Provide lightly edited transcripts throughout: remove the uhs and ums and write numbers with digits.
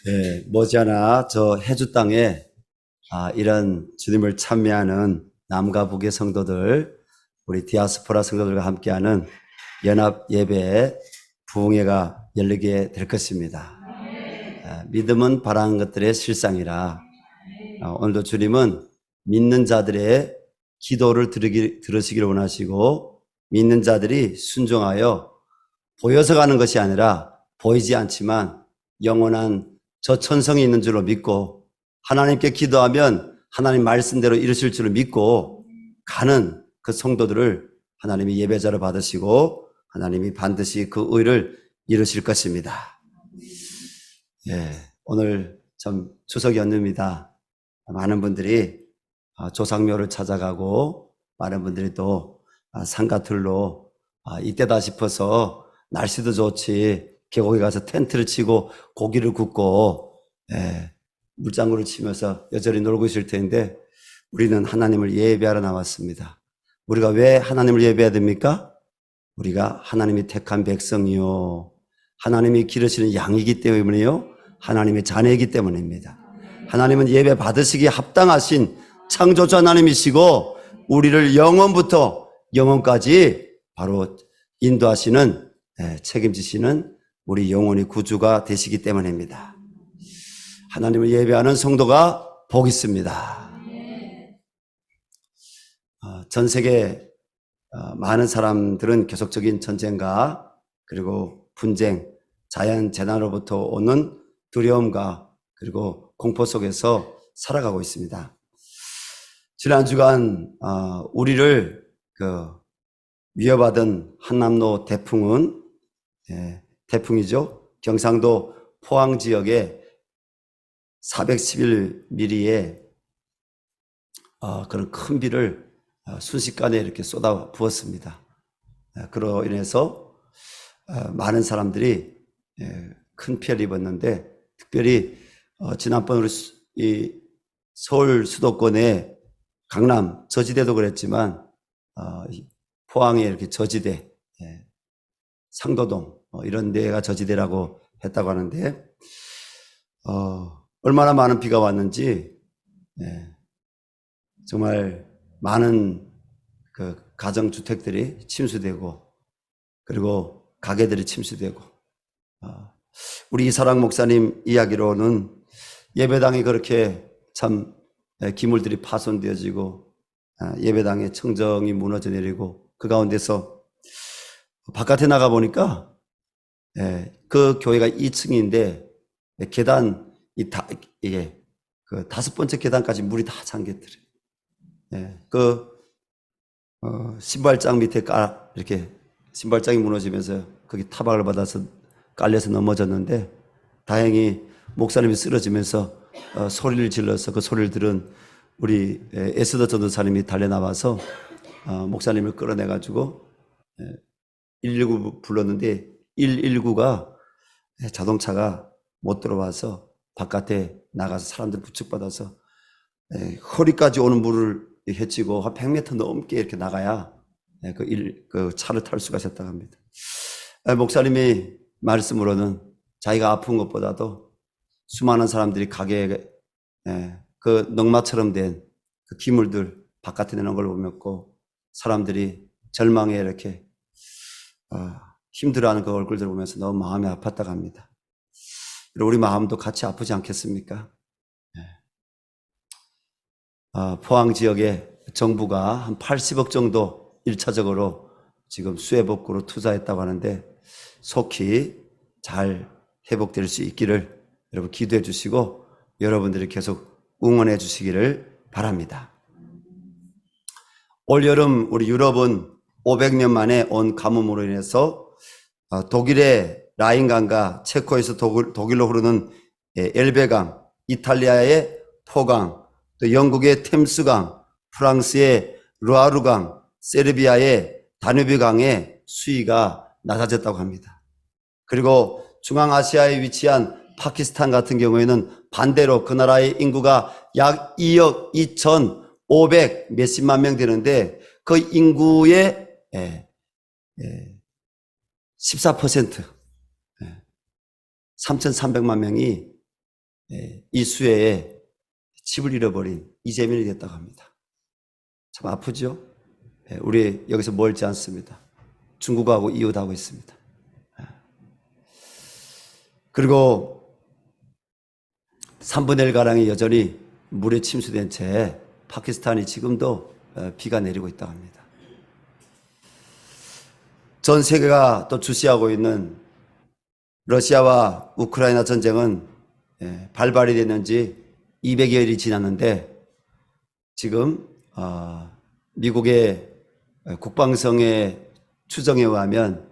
예, 머지않아 저 해주 땅에 이런 주님을 찬미하는 남과 북의 성도들, 우리 디아스포라 성도들과 함께하는 연합 예배 부흥회가 열리게 될 것입니다. 믿음은 바라는 것들의 실상이라 오늘도 주님은 믿는 자들의 기도를 들으시기를 원하시고 믿는 자들이 순종하여 보여서 가는 것이 아니라 보이지 않지만 영원한 저 천성이 있는 줄로 믿고 하나님께 기도하면 하나님 말씀대로 이루실 줄을 믿고 가는 그 성도들을 하나님이 예배자로 받으시고 하나님이 반드시 그 의를 이루실 것입니다. 예, 오늘 참 추석 연휴입니다. 많은 분들이 조상묘를 찾아가고 많은 분들이 또 산가들로 이때다 싶어서 날씨도 좋지 계곡에 가서 텐트를 치고 고기를 굽고 물장구를 치면서 여전히 놀고 있을 텐데 우리는 하나님을 예배하러 나왔습니다. 우리가 왜 하나님을 예배해야 됩니까? 우리가 하나님이 택한 백성이요 하나님이 기르시는 양이기 때문이요 하나님의 자녀이기 때문입니다. 하나님은 예배 받으시기에 합당하신 창조주 하나님이시고 우리를 영원부터 영원까지 바로 인도하시는 책임지시는 우리 영혼의 구주가 되시기 때문입니다. 하나님을 예배하는 성도가 복 있습니다. 전 세계 많은 사람들은 계속적인 전쟁과 그리고 분쟁, 자연 재난으로부터 오는 두려움과 그리고 공포 속에서 살아가고 있습니다. 지난 주간 우리를 위협하던 한남로 태풍은 태풍이죠. 경상도 포항 지역에 411mm의 그런 큰 비를 순식간에 이렇게 쏟아 부었습니다. 그로 인해서 많은 사람들이 큰 피해를 입었는데 특별히 지난번 이 서울 수도권의 강남 저지대도 그랬지만 포항에 이렇게 저지대 상도동 이런 데가 저지대라고 했다고 하는데 얼마나 많은 비가 왔는지 정말 많은 그 가정주택들이 침수되고 그리고 가게들이 침수되고 우리 이사랑 목사님 이야기로는 예배당이 그렇게 참 기물들이 파손되어지고 예배당의 청정이 무너져 내리고 그 가운데서 바깥에 나가 보니까 그 교회가 2층인데 계단 이게 그 5번째 계단까지 물이 다 잠겼더래요. 신발장 밑에 이렇게 신발장이 무너지면서 거기 타박을 받아서 깔려서 넘어졌는데 다행히 목사님이 쓰러지면서 소리를 질러서 그 소리를 들은 우리 에스더 전도사님이 달려나와서 목사님을 끌어내가지고 119 불렀는데 119가 자동차가 못 들어와서 바깥에 나가서 사람들 부축받아서 허리까지 오는 물을 헤치고 한 100m 넘게 이렇게 나가야 그 차를 탈 수가 있었다고 합니다. 목사님이 말씀으로는 자기가 아픈 것보다도 수많은 사람들이 가게에 그 넝마처럼 된 그 기물들 바깥에 내는 걸 보면고 사람들이 절망에 이렇게 힘들어하는 그 얼굴들을 보면서 너무 마음이 아팠다고 합니다. 우리 마음도 같이 아프지 않겠습니까? 포항 지역에 정부가 한 80억 정도 1차적으로 지금 수해복구로 투자했다고 하는데 속히 잘 회복될 수 있기를 여러분 기도해 주시고 여러분들이 계속 응원해 주시기를 바랍니다. 올 여름 우리 유럽은 500년 만에 온 가뭄으로 인해서 독일의 라인강과 체코에서 독일로 흐르는 엘베강, 이탈리아의 포강, 또 영국의 템스강, 프랑스의 루아르강, 세르비아의 다누비강의 수위가 낮아졌다고 합니다. 그리고 중앙아시아에 위치한 파키스탄 같은 경우에는 반대로 그 나라의 인구가 약 2억 2,500 몇십만 명 되는데 그 인구의 14% 3,300만 명이 이 수해에 집을 잃어버린 이재민이 됐다고 합니다. 참 아프죠? 우리 여기서 멀지 않습니다. 중국하고 이웃하고 있습니다. 그리고 3분의 1가량이 여전히 물에 침수된 채 파키스탄이 지금도 비가 내리고 있다고 합니다. 전 세계가 또 주시하고 있는 러시아와 우크라이나 전쟁은 발발이 됐는지 200여일이 지났는데 지금 미국의 국방성의 추정에 의하면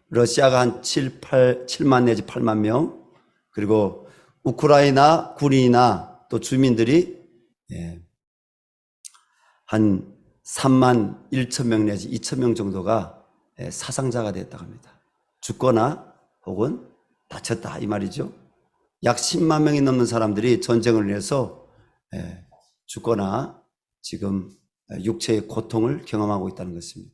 러시아가 한 7만 내지 8만 명, 그리고 우크라이나 군인이나 또 주민들이 한 3만 1천 명 내지 2천 명 정도가 사상자가 됐다고 합니다. 죽거나 혹은 다쳤다 이 말이죠. 약 10만 명이 넘는 사람들이 전쟁을 인해서 죽거나 지금 육체의 고통을 경험하고 있다는 것입니다.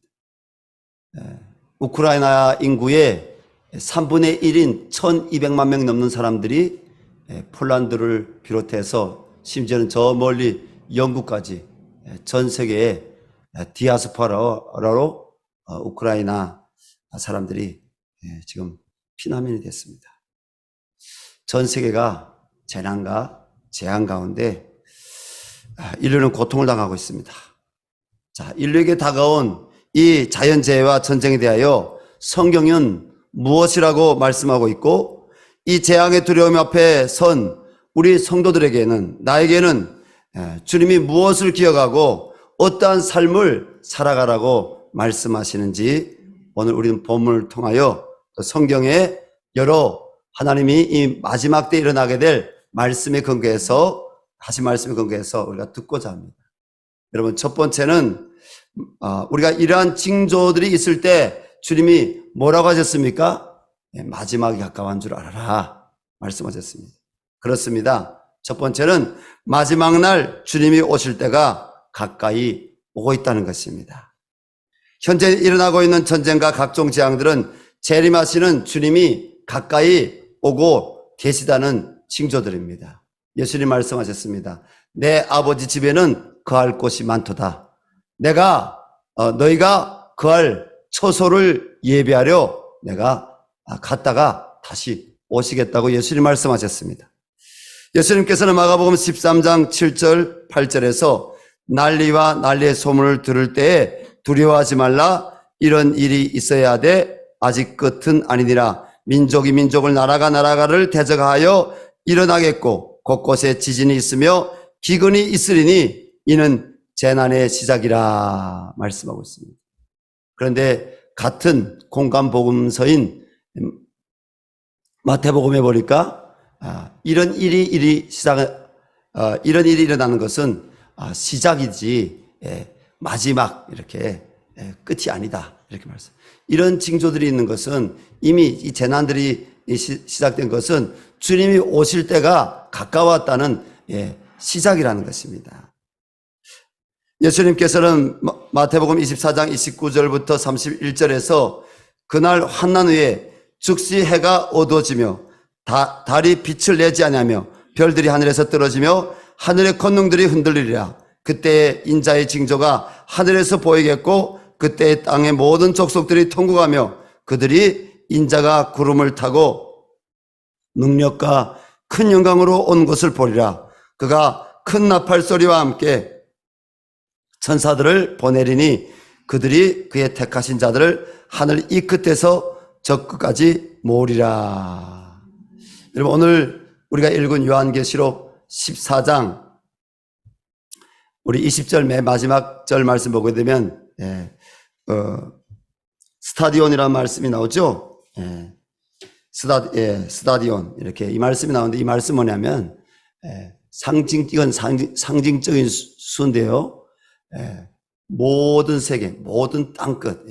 우크라이나 인구의 3분의 1인 1200만 명 넘는 사람들이 폴란드를 비롯해서 심지어는 저 멀리 영국까지 전 세계에 디아스포라로 우크라이나 사람들이 지금 피난민이 됐습니다. 전 세계가 재난과 재앙 가운데 인류는 고통을 당하고 있습니다. 자, 인류에게 다가온 이 자연재해와 전쟁에 대하여 성경은 무엇이라고 말씀하고 있고, 이 재앙의 두려움 앞에 선 우리 성도들에게는, 나에게는 주님이 무엇을 기억하고 어떠한 삶을 살아가라고 말씀하시는지 오늘 우리는 본문을 통하여 성경의 여러 하나님이 이 마지막 때 일어나게 될 말씀에 근거해서, 다시 말씀에 근거해서 우리가 듣고자 합니다. 여러분, 첫 번째는 우리가 이러한 징조들이 있을 때 주님이 뭐라고 하셨습니까? 마지막이 가까운 줄 알아라 말씀하셨습니다. 그렇습니다. 첫 번째는 마지막 날 주님이 오실 때가 가까이 오고 있다는 것입니다. 현재 일어나고 있는 전쟁과 각종 재앙들은 재림하시는 주님이 가까이 오고 계시다는 징조들입니다. 예수님 말씀하셨습니다. 내 아버지 집에는 거할 곳이 많도다. 내가 너희가 거할 처소를 예비하려 내가 갔다가 다시 오시겠다고 예수님 말씀하셨습니다. 예수님께서는 마가복음 13장 7절 8절에서 난리와 난리의 소문을 들을 때에 두려워하지 말라. 이런 일이 있어야 돼. 아직 끝은 아니니라. 민족이 민족을 나라가 나라가를 대적하여 일어나겠고 곳곳에 지진이 있으며 기근이 있으리니 이는 재난의 시작이라 말씀하고 있습니다. 그런데 같은 공간복음서인 마태복음에 보니까 이런 일이 일어나는 것은 시작이지 마지막 이렇게 끝이 아니다 이렇게 말씀. 이런 징조들이 있는 것은 이미 이 재난들이 시작된 것은 주님이 오실 때가 가까웠다는 시작이라는 것입니다. 예수님께서는 마태복음 24장 29절부터 31절에서 그날 환난 후에 즉시 해가 어두워지며 달이 빛을 내지 아니하며 별들이 하늘에서 떨어지며 하늘의 권능들이 흔들리리라. 그때 인자의 징조가 하늘에서 보이겠고 그때 땅의 모든 족속들이 통곡하며 그들이 인자가 구름을 타고 능력과 큰 영광으로 온 것을 보리라. 그가 큰 나팔 소리와 함께 천사들을 보내리니 그들이 그의 택하신 자들을 하늘 이 끝에서 저 끝까지 모으리라. 여러분, 오늘 우리가 읽은 요한계시록 14장 우리 20절 맨 마지막 절 말씀 보게 되면 스타디온이라는 말씀이 나오죠. 스타디온 이렇게 이 말씀이 나오는데 이 말씀 뭐냐면 이건 상징적인 수인데요. 모든 세계, 모든 땅끝,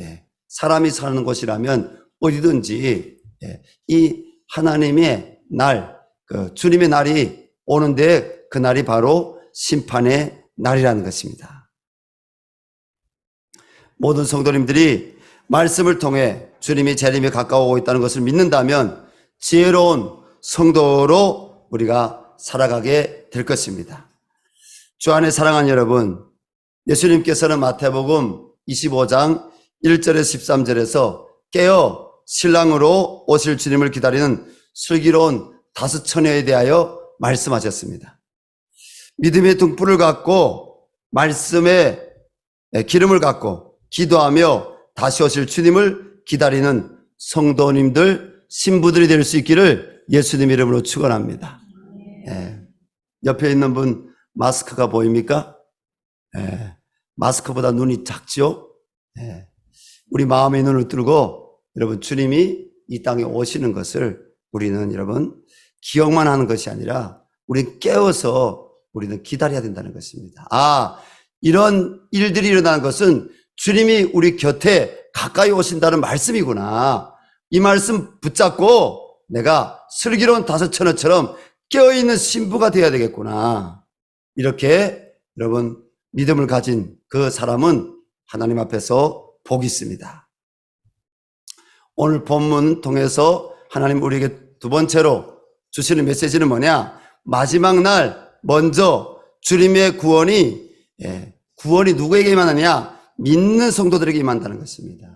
사람이 사는 곳이라면 어디든지 이 하나님의 날, 주님의 날이 오는데 그 날이 바로 심판의 날이라는 것입니다. 모든 성도님들이 말씀을 통해 주님이 재림에 가까워오고 있다는 것을 믿는다면 지혜로운 성도로 우리가 살아가게 될 것입니다. 주 안에 사랑하는 여러분, 예수님께서는 마태복음 25장 1절에서 13절에서 깨어 신랑으로 오실 주님을 기다리는 슬기로운 5처녀에 대하여 말씀하셨습니다. 믿음의 등불을 갖고 말씀에 기름을 갖고 기도하며 다시 오실 주님을 기다리는 성도님들, 신부들이 될 수 있기를 예수님 이름으로 축원합니다. 옆에 있는 분 마스크가 보입니까? 마스크보다 눈이 작죠? 우리 마음의 눈을 뜨고 여러분 주님이 이 땅에 오시는 것을 우리는 여러분 기억만 하는 것이 아니라 우리는 깨어서 우리는 기다려야 된다는 것입니다. 이런 일들이 일어나는 것은 주님이 우리 곁에 가까이 오신다는 말씀이구나. 이 말씀 붙잡고 내가 슬기로운 5처녀처럼 깨어있는 신부가 되어야 되겠구나. 이렇게 여러분 믿음을 가진 그 사람은 하나님 앞에서 복이 있습니다. 오늘 본문 통해서 하나님 우리에게 두 번째로 주시는 메시지는 뭐냐? 마지막 날 먼저 주님의 구원이 누구에게 임하느냐? 믿는 성도들에게 임한다는 것입니다.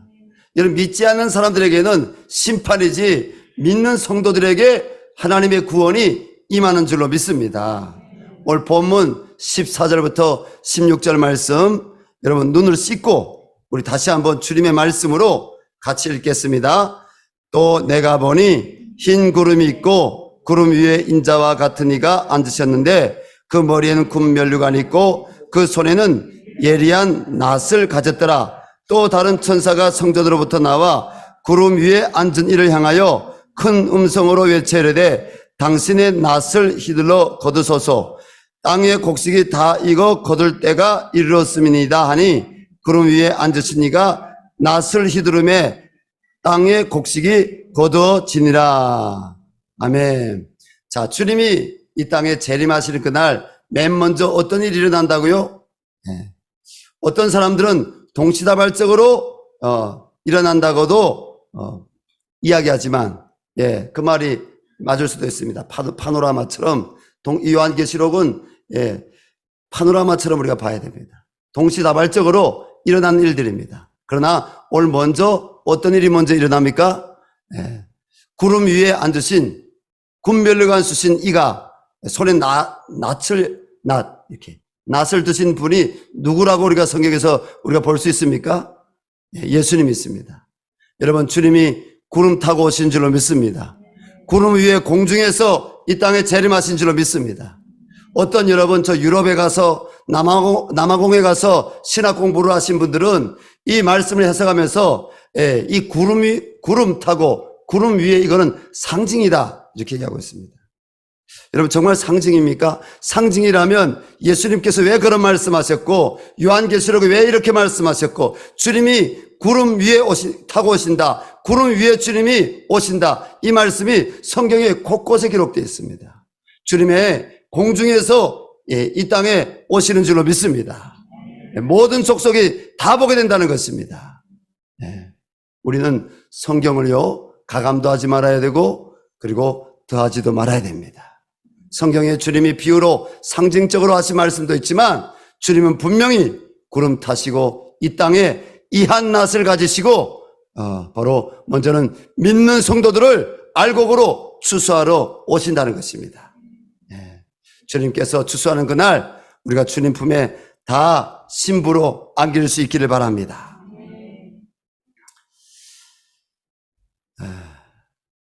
여러분 믿지 않는 사람들에게는 심판이지 믿는 성도들에게 하나님의 구원이 임하는 줄로 믿습니다. 오늘 본문 14절부터 16절 말씀 여러분 눈을 씻고 우리 다시 한번 주님의 말씀으로 같이 읽겠습니다. 또 내가 보니 흰 구름이 있고 구름 위에 인자와 같은 이가 앉으셨는데 그 머리에는 군면류관이 있고 그 손에는 예리한 낫을 가졌더라. 또 다른 천사가 성전으로부터 나와 구름 위에 앉은 이를 향하여 큰 음성으로 외쳐 이르되 당신의 낫을 휘둘러 거두소서. 땅의 곡식이 다 익어 거둘 때가 이르렀음이니이다 하니 구름 위에 앉으신 이가 낫을 휘두르매 땅의 곡식이 거두어지니라. 아멘. 자, 주님이 이 땅에 재림하시는 그날 맨 먼저 어떤 일이 일어난다고요? 어떤 사람들은 동시다발적으로 일어난다고도 이야기하지만 그 말이 맞을 수도 있습니다. 파노라마처럼 요한계시록은 파노라마처럼 우리가 봐야 됩니다. 동시다발적으로 일어난 일들입니다. 그러나 오늘 먼저 어떤 일이 먼저 일어납니까? 구름 위에 앉으신 군면류관 쓰신 이가 손에 낫을 드신 분이 누구라고 우리가 성경에서 우리가 볼 수 있습니까? 예수님이 있습니다. 여러분 주님이 구름 타고 오신 줄로 믿습니다. 구름 위에 공중에서 이 땅에 재림하신 줄로 믿습니다. 어떤 여러분 저 유럽에 가서 남아공에 가서 신학 공부를 하신 분들은 이 말씀을 해석하면서 이 구름 타고 구름 위에 이거는 상징이다 이렇게 얘기하고 있습니다. 여러분 정말 상징입니까? 상징이라면 예수님께서 왜 그런 말씀하셨고 요한계시록에 왜 이렇게 말씀하셨고 주님이 구름 위에 타고 오신다. 구름 위에 주님이 오신다. 이 말씀이 성경에 곳곳에 기록되어 있습니다. 주님의 공중에서 이 땅에 오시는 줄로 믿습니다. 모든 족속이 다 보게 된다는 것입니다. 우리는 성경을요 가감도 하지 말아야 되고 그리고 더하지도 말아야 됩니다. 성경에 주님이 비유로 상징적으로 하신 말씀도 있지만 주님은 분명히 구름 타시고 이 땅에 이한 낫을 가지시고 바로 먼저는 믿는 성도들을 알곡으로 추수하러 오신다는 것입니다. 주님께서 추수하는 그날 우리가 주님 품에 다 신부로 안길 수 있기를 바랍니다.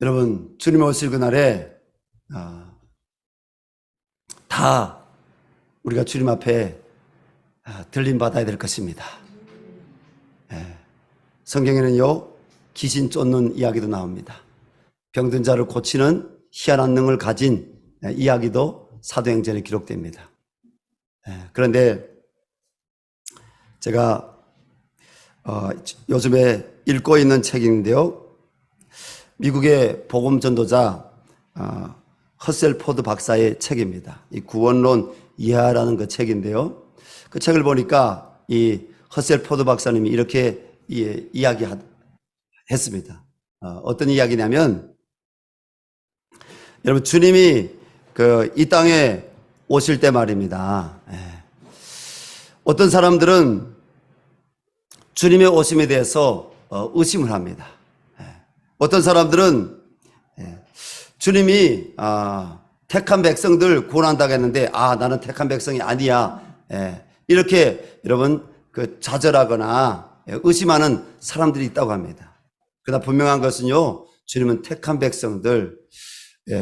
여러분 주님 오실 그날에 다 우리가 주님 앞에 들림 받아야 될 것입니다. 성경에는요 귀신 쫓는 이야기도 나옵니다. 병든 자를 고치는 희한한 능을 가진 이야기도 사도행전에 기록됩니다. 그런데 제가 요즘에 읽고 있는 책인데요, 미국의 복음 전도자 허셀 포드 박사의 책입니다. 이 구원론 이하라는 그 책인데요, 그 책을 보니까 이 허셀 포드 박사님이 이렇게 이야기했습니다. 어떤 이야기냐면, 여러분 주님이 이 땅에 오실 때 말입니다. 어떤 사람들은 주님의 오심에 대해서 의심을 합니다. 어떤 사람들은 주님이 택한 백성들 구원한다고 했는데 나는 택한 백성이 아니야. 이렇게 여러분 좌절하거나 의심하는 사람들이 있다고 합니다. 그러나 분명한 것은요, 주님은 택한 백성들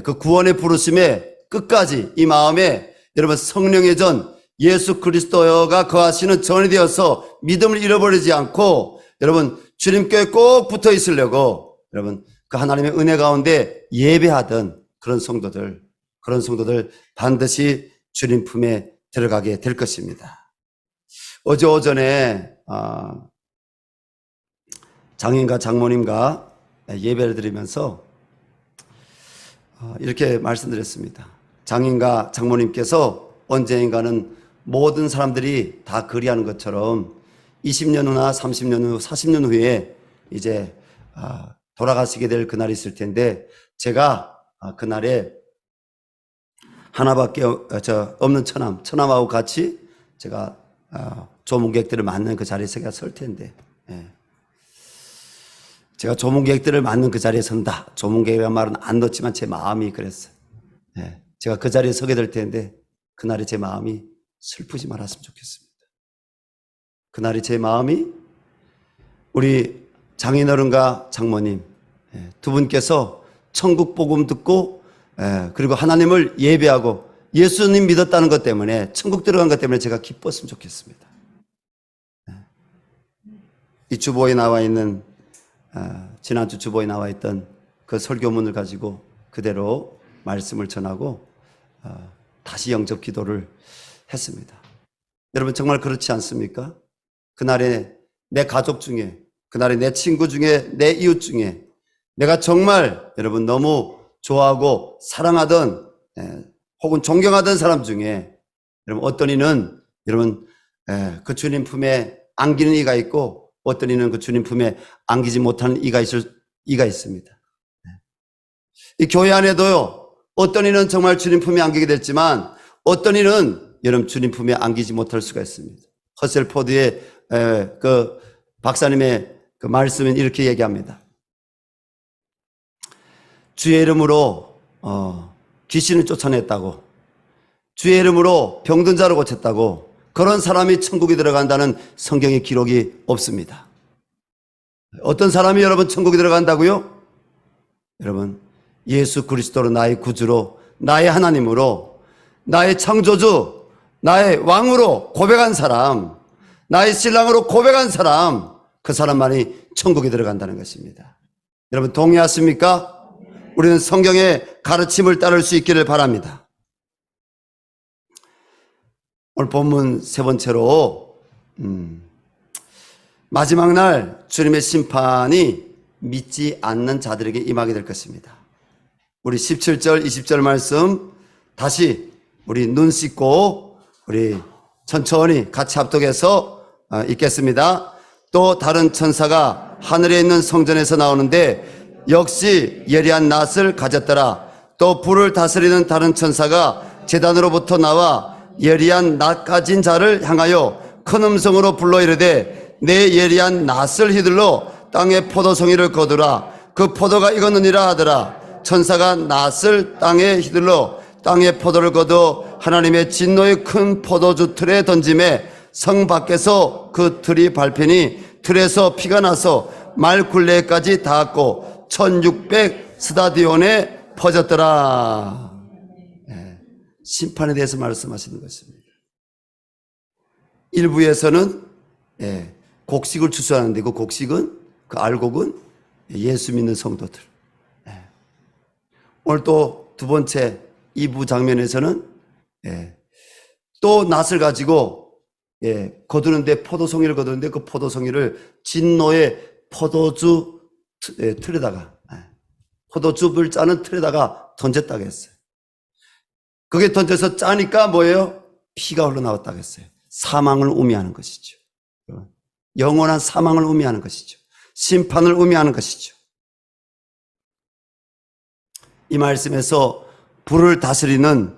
그 구원의 부르심에 끝까지 이 마음에 여러분 성령의 전 예수 그리스도가 거하시는 전이 되어서 믿음을 잃어버리지 않고 여러분 주님께 꼭 붙어 있으려고 여러분 그 하나님의 은혜 가운데 예배하던 그런 성도들 반드시 주님 품에 들어가게 될 것입니다. 어제 오전에 장인과 장모님과 예배를 드리면서 이렇게 말씀드렸습니다. 장인과 장모님께서 언젠가는 모든 사람들이 다 그리하는 것처럼 20년 후나 30년 후, 40년 후에 이제 돌아가시게 될 그날이 있을 텐데 제가 그날에 하나밖에 없는 처남하고 같이 제가 조문객들을 맞는 그 자리에 제가 설 텐데 제가 조문객들을 맞는 그 자리에 선다. 조문객이라는 말은 안 넣었지만 제 마음이 그랬어요. 제가 그 자리에 서게 될 텐데 그날이 제 마음이 슬프지 말았으면 좋겠습니다. 그날이 제 마음이 우리 장인어른과 장모님 두 분께서 천국 복음 듣고 그리고 하나님을 예배하고 예수님 믿었다는 것 때문에 천국 들어간 것 때문에 제가 기뻤으면 좋겠습니다. 이 주보에 나와 있는 지난주 주보에 나와 있던 그 설교문을 가지고 그대로 말씀을 전하고 다시 영접 기도를 했습니다. 여러분 정말 그렇지 않습니까? 그날에 내 가족 중에, 그날에 내 친구 중에, 내 이웃 중에 내가 정말 여러분 너무 좋아하고 사랑하던 혹은 존경하던 사람 중에 여러분 어떤 이는 여러분 그 주님 품에 안기는 이가 있고 어떤 이는 그 주님 품에 안기지 못하는 이가 있습니다. 이 교회 안에도요, 어떤 이는 정말 주님 품에 안기게 됐지만 어떤 이는 여러분 주님 품에 안기지 못할 수가 있습니다. 허셀포드의 그 박사님의 그 말씀은 이렇게 얘기합니다. 주의 이름으로 귀신을 쫓아냈다고, 주의 이름으로 병든 자를 고쳤다고 그런 사람이 천국에 들어간다는 성경의 기록이 없습니다. 어떤 사람이 여러분 천국에 들어간다고요? 여러분 예수 그리스도로 나의 구주로 나의 하나님으로 나의 창조주 나의 왕으로 고백한 사람, 나의 신랑으로 고백한 사람, 그 사람만이 천국에 들어간다는 것입니다. 여러분 동의하십니까? 우리는 성경의 가르침을 따를 수 있기를 바랍니다. 오늘 본문 세 번째로 마지막 날 주님의 심판이 믿지 않는 자들에게 임하게 될 것입니다. 우리 17절 20절 말씀 다시 우리 눈 씻고 우리 천천히 같이 합독해서 읽겠습니다. 또 다른 천사가 하늘에 있는 성전에서 나오는데 역시 예리한 낫을 가졌더라. 또 불을 다스리는 다른 천사가 제단으로부터 나와 예리한 낫 가진 자를 향하여 큰 음성으로 불러 이르되 내 예리한 낫을 휘둘러 땅에 포도송이를 거두라. 그 포도가 익었느니라 하더라. 천사가 낫을 땅에 휘둘러 땅에 포도를 거두 하나님의 진노의 큰 포도주 틀에 던짐에 성 밖에서 그 틀이 밟히니 틀에서 피가 나서 말 굴레까지 닿았고 1600 스타디온에 퍼졌더라. 심판에 대해서 말씀하시는 것입니다. 일부에서는 곡식을 추수하는데 그 곡식은 그 알곡은 예수 믿는 성도들. 오늘 또 두 번째 2부 장면에서는 또 낫을 가지고 거두는데 포도송이를 거두는데 그 포도송이를 진노의 포도주 틀에다가 포도즙을 짜는 틀에다가 던졌다고 했어요. 그게 던져서 짜니까 뭐예요? 피가 흘러나왔다고 했어요. 사망을 의미하는 것이죠. 영원한 사망을 의미하는 것이죠. 심판을 의미하는 것이죠. 이 말씀에서 불을 다스리는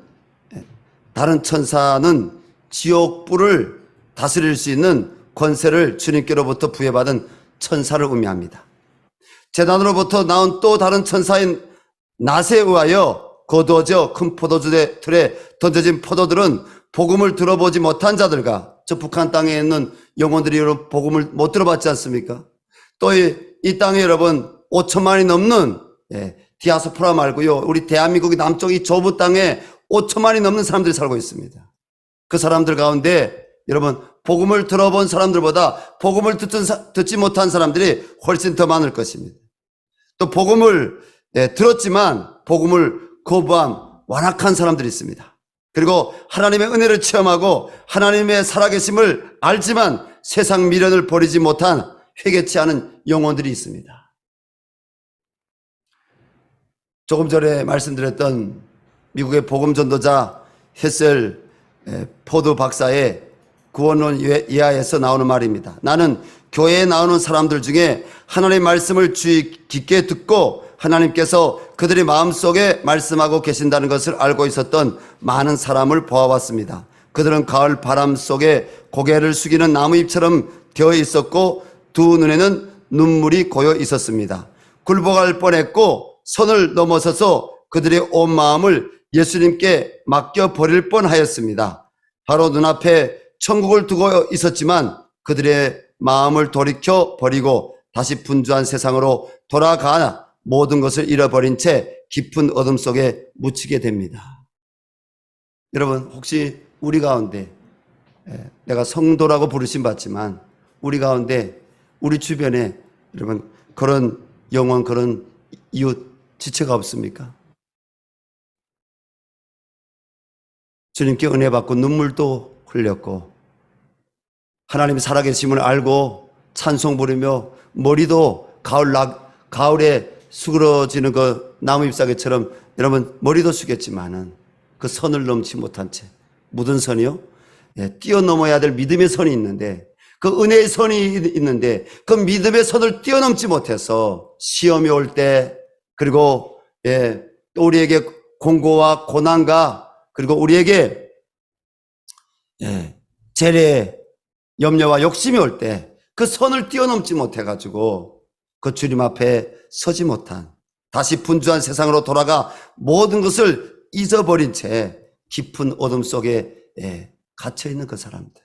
다른 천사는 지옥 불을 다스릴 수 있는 권세를 주님께로부터 부여받은 천사를 의미합니다. 제단으로부터 나온 또 다른 천사인 낫에 의하여 거두어져 큰 포도주의 틀에 던져진 포도들은 복음을 들어보지 못한 자들과 저 북한 땅에 있는 영혼들이 여러분 복음을 못 들어봤지 않습니까? 또 이 땅에 여러분 5천만이 넘는 디아스포라 말고요. 우리 대한민국의 남쪽 이 좁은 땅에 5천만이 넘는 사람들이 살고 있습니다. 그 사람들 가운데 여러분 복음을 들어본 사람들보다 복음을 듣지 못한 사람들이 훨씬 더 많을 것입니다. 또 복음을 들었지만 복음을 거부한 완악한 사람들이 있습니다. 그리고 하나님의 은혜를 체험하고 하나님의 살아계심을 알지만 세상 미련을 버리지 못한 회개치 않은 영혼들이 있습니다. 조금 전에 말씀드렸던 미국의 복음 전도자 헤셀 포드 박사의 구원론 이하에서 나오는 말입니다. 나는 교회에 나오는 사람들 중에 하나님의 말씀을 주의 깊게 듣고 하나님께서 그들의 마음속에 말씀하고 계신다는 것을 알고 있었던 많은 사람을 보아왔습니다. 그들은 가을 바람 속에 고개를 숙이는 나무잎처럼 되어 있었고 두 눈에는 눈물이 고여 있었습니다. 굴복할 뻔했고 선을 넘어서서 그들의 온 마음을 예수님께 맡겨버릴 뻔하였습니다. 바로 눈앞에 천국을 두고 있었지만 그들의 마음을 돌이켜 버리고 다시 분주한 세상으로 돌아가 모든 것을 잃어버린 채 깊은 어둠 속에 묻히게 됩니다. 여러분 혹시 우리 가운데 내가 성도라고 부르심 받지만 우리 가운데 우리 주변에 여러분 그런 영혼 그런 이웃 지체가 없습니까? 주님께 은혜 받고 눈물도 흘렸고 하나님의 살아계심을 알고 찬송 부르며 머리도 가을에 수그러지는 그 나무 잎사귀처럼 여러분 머리도 숙였지만은 그 선을 넘지 못한 채 묻은 선이요? 뛰어넘어야 될 믿음의 선이 있는데 그 은혜의 선이 있는데 그 믿음의 선을 뛰어넘지 못해서 시험이 올 때 그리고 또 우리에게 공고와 고난과 그리고 우리에게 재래 염려와 욕심이 올 때 그 선을 뛰어넘지 못해가지고 그 주님 앞에 서지 못한 다시 분주한 세상으로 돌아가 모든 것을 잊어버린 채 깊은 어둠 속에 갇혀있는 그 사람들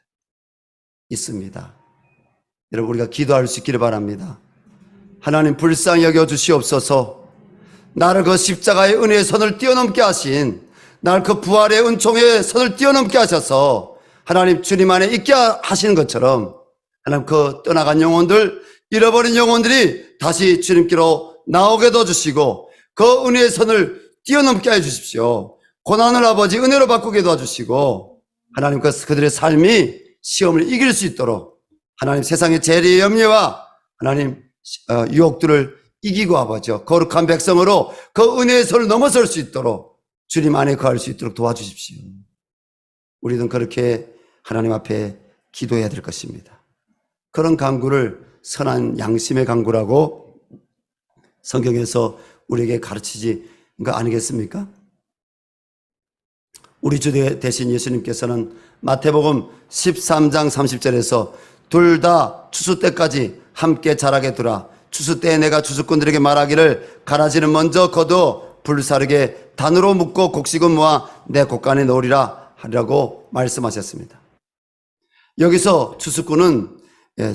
있습니다. 여러분 우리가 기도할 수 있기를 바랍니다. 하나님 불쌍히 여겨 주시옵소서. 나를 그 십자가의 은혜의 선을 뛰어넘게 하신 나를 그 부활의 은총의 선을 뛰어넘게 하셔서 하나님 주님 안에 있게 하시는 것처럼 하나님 그 떠나간 영혼들 잃어버린 영혼들이 다시 주님께로 나오게 도와주시고 그 은혜의 선을 뛰어넘게 해주십시오. 고난을 아버지 은혜로 바꾸게 도와주시고 하나님 그들의 삶이 시험을 이길 수 있도록 하나님 세상의 재리의 염려와 하나님 유혹들을 이기고 아버지 거룩한 백성으로 그 은혜의 선을 넘어설 수 있도록 주님 안에 거할 수 있도록 도와주십시오. 우리는 그렇게 하나님 앞에 기도해야 될 것입니다. 그런 간구를 선한 양심의 간구라고 성경에서 우리에게 가르치지 거 아니겠습니까? 우리 주 대신 예수님께서는 마태복음 13장 30절에서 둘 다 추수 때까지 함께 자라게 두라. 추수 때에 내가 추수꾼들에게 말하기를 가라지는 먼저 거두어 불사르게 단으로 묶고 곡식은 모아 내 곡간에 넣으리라 하라고 말씀하셨습니다. 여기서 추수꾼은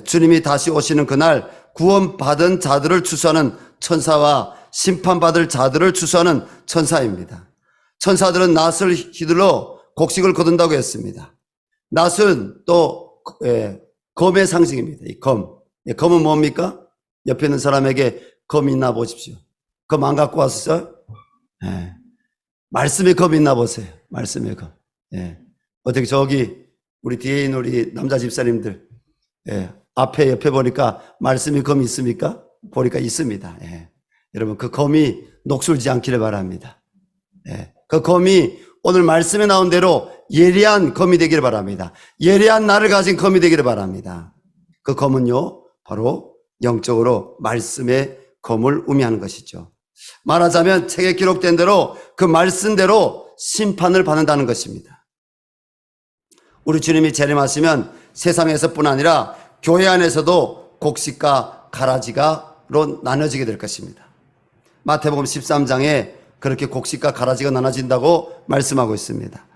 주님이 다시 오시는 그날 구원받은 자들을 추수하는 천사와 심판받을 자들을 추수하는 천사입니다. 천사들은 낫을 휘둘러 곡식을 거둔다고 했습니다. 낫은 또 검의 상징입니다. 이 검. 검은 뭡니까? 옆에 있는 사람에게 검 있나 보십시오. 검 안 갖고 왔어요? 말씀의 검 있나 보세요. 말씀의 검. 어떻게 저기 우리 뒤에 있는 우리 남자 집사님들 앞에 옆에 보니까 말씀의 검이 있습니까? 보니까 있습니다. 여러분 그 검이 녹슬지 않기를 바랍니다. 그 검이 오늘 말씀에 나온 대로 예리한 검이 되기를 바랍니다. 예리한 나를 가진 검이 되기를 바랍니다. 그 검은요 바로 영적으로 말씀의 검을 의미하는 것이죠. 말하자면 책에 기록된 대로 그 말씀대로 심판을 받는다는 것입니다. 우리 주님이 재림하시면 세상에서뿐 아니라 교회 안에서도 곡식과 가라지가로 나눠지게 될 것입니다. 마태복음 13장에 그렇게 곡식과 가라지가 나눠진다고 말씀하고 있습니다.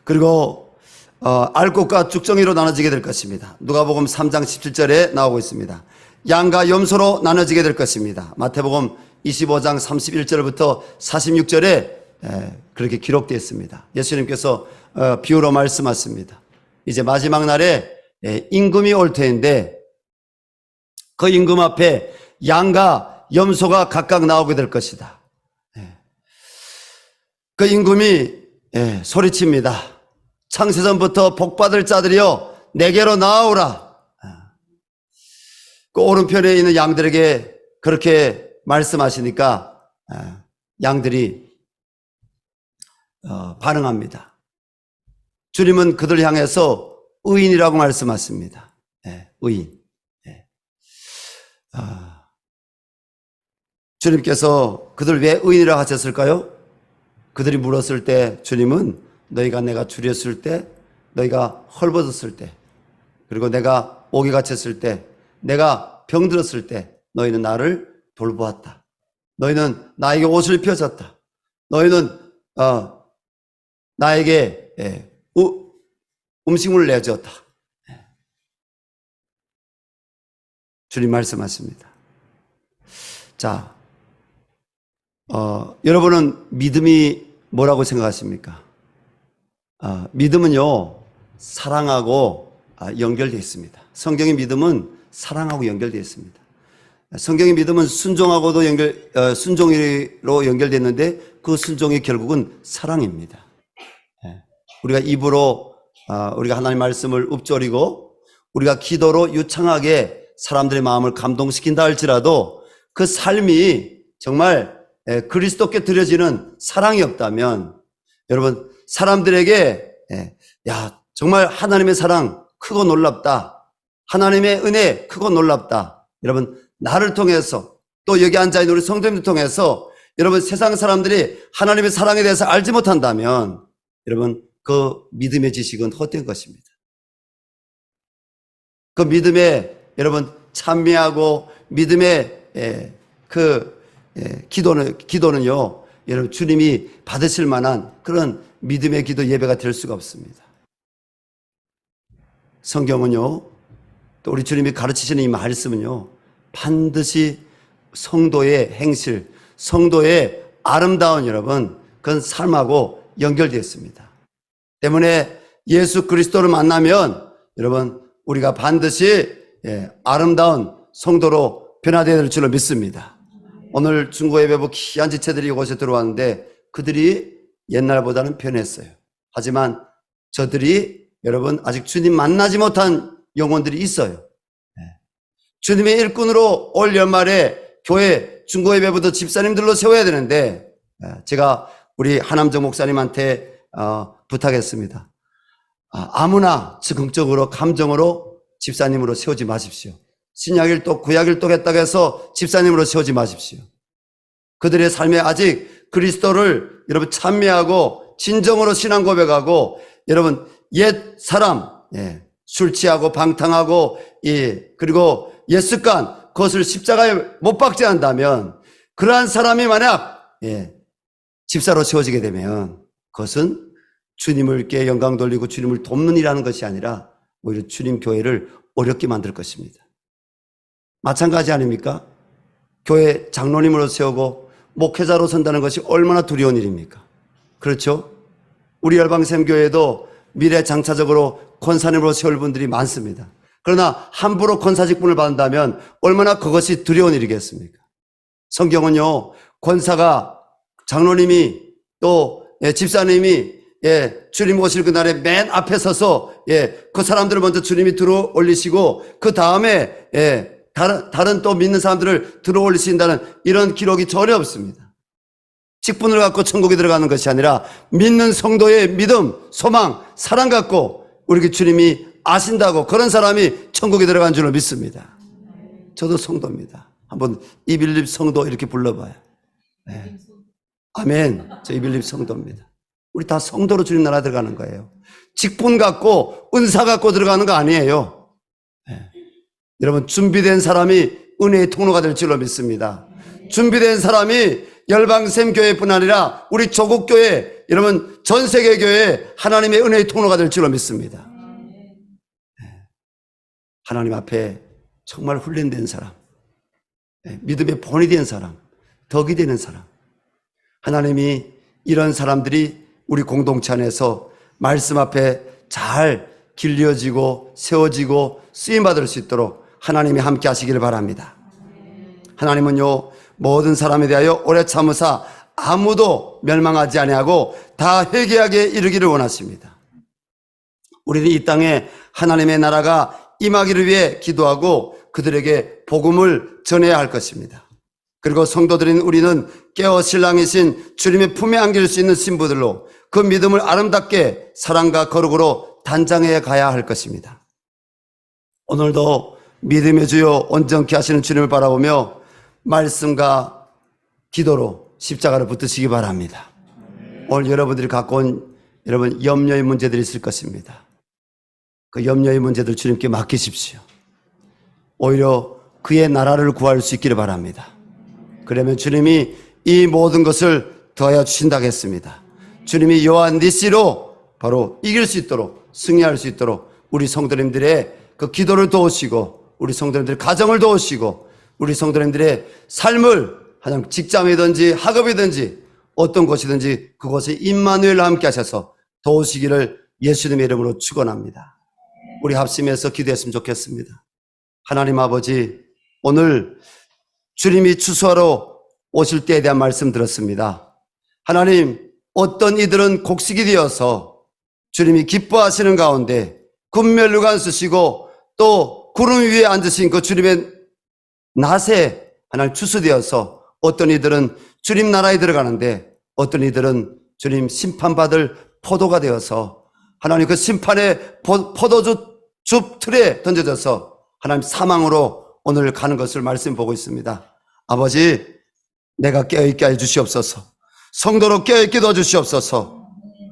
그리고 알곡과 죽정이로 나눠지게 될 것입니다. 누가복음 3장 17절에 나오고 있습니다. 양과 염소로 나눠지게 될 것입니다. 마태복음 25장 31절부터 46절에 그렇게 기록되어 있습니다. 예수님께서 비유로 말씀하십니다. 이제 마지막 날에 임금이 올 터인데 그 임금 앞에 양과 염소가 각각 나오게 될 것이다. 그 임금이 소리칩니다. 창세전부터 복받을 자들이여 내게로 나아오라. 그 오른편에 있는 양들에게 그렇게 말씀하시니까 양들이 반응합니다. 주님은 그들 향해서 의인이라고 말씀하십니다. 의인. 주님께서 그들 왜 의인이라고 하셨을까요? 그들이 물었을 때 주님은 너희가 내가 줄였을 때, 너희가 헐벗었을 때, 그리고 내가 옥에 갇혔을 때, 내가 병들었을 때 너희는 나를 돌보았다. 너희는 나에게 옷을 펴줬다. 너희는 나에게 음식물을 내줬다. 주님 말씀하십니다. 자, 여러분은 믿음이 뭐라고 생각하십니까? 믿음은요, 사랑하고 연결되어 있습니다. 성경의 믿음은 사랑하고 연결되어 있습니다. 성경의 믿음은 순종하고도 순종으로 연결됐는데 그 순종이 결국은 사랑입니다. 우리가 입으로 우리가 하나님 말씀을 읊조리고 우리가 기도로 유창하게 사람들의 마음을 감동시킨다 할지라도 그 삶이 정말 그리스도께 드려지는 사랑이 없다면 여러분 사람들에게 야 정말 하나님의 사랑 크고 놀랍다. 하나님의 은혜 크고 놀랍다. 여러분 나를 통해서 또 여기 앉아있는 우리 성도님들 통해서 여러분 세상 사람들이 하나님의 사랑에 대해서 알지 못한다면 여러분 그 믿음의 지식은 헛된 것입니다. 그 믿음에 여러분 찬미하고 믿음의 기도는요 여러분 주님이 받으실 만한 그런 믿음의 기도 예배가 될 수가 없습니다. 성경은요 또 우리 주님이 가르치시는 이 말씀은요 반드시 성도의 행실, 성도의 아름다운 여러분 그런 삶하고 연결되어 있습니다. 때문에 예수 그리스도를 만나면 여러분 우리가 반드시 아름다운 성도로 변화되어야 될 줄로 믿습니다. 오늘 중고예배부 귀한 지체들이 이곳에 들어왔는데 그들이 옛날보다는 변했어요. 하지만 저들이 여러분 아직 주님 만나지 못한 영혼들이 있어요. 주님의 일꾼으로 올 연말에 교회 중고예배부도 집사님들로 세워야 되는데 제가 우리 한남정 목사님한테 부탁했습니다. 아무나 즉흥적으로 감정으로 집사님으로 세우지 마십시오. 신약일독 구약일독 했다고 해서 집사님으로 세우지 마십시오. 그들의 삶에 아직 그리스도를 여러분 찬미하고 진정으로 신앙 고백하고 여러분 옛 사람 술 취하고 방탕하고 그리고 옛 습관 그것을 십자가에 못 박지 않다면 그러한 사람이 만약 집사로 세워지게 되면 그것은 주님께 영광 돌리고 주님을 돕는 일하는 것이 아니라 오히려 주님 교회를 어렵게 만들 것입니다. 마찬가지 아닙니까? 교회 장로님으로 세우고 목회자로 선다는 것이 얼마나 두려운 일입니까? 그렇죠? 우리 열방샘교회도 미래 장차적으로 권사님으로 세울 분들이 많습니다. 그러나 함부로 권사 직분을 받는다면 얼마나 그것이 두려운 일이겠습니까? 성경은요, 권사가 장로님이 또 집사님이 주님 오실 그날에 맨 앞에 서서 그 사람들을 먼저 주님이 들어 올리시고 그 다음에 다른 또 믿는 사람들을 들어 올리신다는 이런 기록이 전혀 없습니다. 직분을 갖고 천국에 들어가는 것이 아니라 믿는 성도의 믿음, 소망, 사랑 갖고 우리 주님이 아신다고 그런 사람이 천국에 들어간 줄로 믿습니다. 저도 성도입니다. 한번 이빌립 성도 이렇게 불러봐요. 네. 아멘. 저 이빌립 성도입니다. 우리 다 성도로 주님 나라 들어가는 거예요. 직분 갖고 은사 갖고 들어가는 거 아니에요. 네. 여러분 준비된 사람이 은혜의 통로가 될 줄로 믿습니다. 준비된 사람이 열방샘 교회뿐 아니라 우리 조국교회, 여러분 전 세계 교회 하나님의 은혜의 통로가 될 줄로 믿습니다. 네. 하나님 앞에 정말 훈련된 사람, 네. 믿음의 본이 된 사람, 덕이 되는 사람, 하나님이 이런 사람들이 우리 공동체 안에서 말씀 앞에 잘 길려지고 세워지고 쓰임받을 수 있도록 하나님이 함께 하시기를 바랍니다. 하나님은요 모든 사람에 대하여 오래 참으사 아무도 멸망하지 아니하고 다 회개하게 이르기를 원하십니다. 우리는 이 땅에 하나님의 나라가 임하기를 위해 기도하고 그들에게 복음을 전해야 할 것입니다. 그리고 성도들인 우리는 깨어 신랑이신 주님의 품에 안길 수 있는 신부들로 그 믿음을 아름답게 사랑과 거룩으로 단장해 가야 할 것입니다. 오늘도 믿음의 주요 온전케 하시는 주님을 바라보며 말씀과 기도로 십자가를 붙드시기 바랍니다. 오늘 여러분들이 갖고 온 여러분 염려의 문제들이 있을 것입니다. 그 염려의 문제들 주님께 맡기십시오. 오히려 그의 나라를 구할 수 있기를 바랍니다. 그러면 주님이 이 모든 것을 더하여 주신다고 했습니다. 주님이 요한 니시로 바로 이길 수 있도록 승리할 수 있도록 우리 성도님들의 그 기도를 도우시고 우리 성도님들의 가정을 도우시고 우리 성도님들의 삶을 하나님 직장이든지 학업이든지 어떤 곳이든지 그곳에 임마누엘과 함께 하셔서 도우시기를 예수님의 이름으로 축원합니다. 우리 합심해서 기도했으면 좋겠습니다. 하나님 아버지, 오늘 주님이 추수하러 오실 때에 대한 말씀 들었습니다. 하나님, 어떤 이들은 곡식이 되어서 주님이 기뻐하시는 가운데 군면류관 쓰시고 또 구름 위에 앉으신 그 주님의 낫에 하나님 추수되어서 어떤 이들은 주님 나라에 들어가는데 어떤 이들은 주님 심판받을 포도가 되어서 하나님 그 심판의 포도주 줍 틀에 던져져서 하나님 사망으로 오늘 가는 것을 말씀 보고 있습니다. 아버지, 내가 깨어있게 해 주시옵소서. 성도로 깨어있게 해 주시옵소서.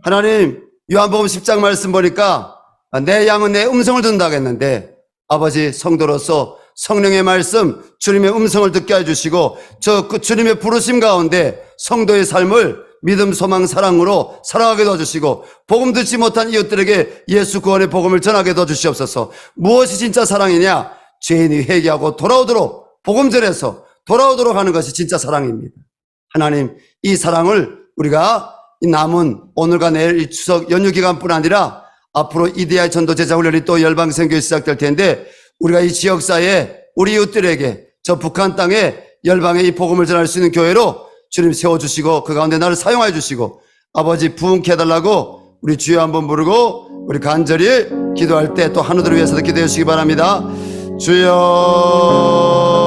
하나님, 요한복음 10장 말씀 보니까 내 양은 내 음성을 듣는다고 했는데 아버지, 성도로서 성령의 말씀, 주님의 음성을 듣게 해주시고 그 주님의 부르심 가운데 성도의 삶을 믿음, 소망, 사랑으로 살아가게 도와주시고 복음 듣지 못한 이웃들에게 예수 구원의 복음을 전하게 도와주시옵소서. 무엇이 진짜 사랑이냐? 죄인이 회개하고 돌아오도록 복음 전해서 돌아오도록 하는 것이 진짜 사랑입니다. 하나님, 이 사랑을 우리가 이 남은 오늘과 내일 이 추석 연휴 기간뿐 아니라 앞으로 이데아의 전도 제자 훈련이 또 열방선교회 시작될 텐데 우리가 이 지역사회에 우리 이웃들에게 저 북한 땅에 열방에 이 복음을 전할 수 있는 교회로 주님 세워주시고 그 가운데 나를 사용하여 주시고 아버지 부흥케 해달라고 우리 주여 한번 부르고 우리 간절히 기도할 때 또 한우들을 위해서도 기도해 주시기 바랍니다. 주여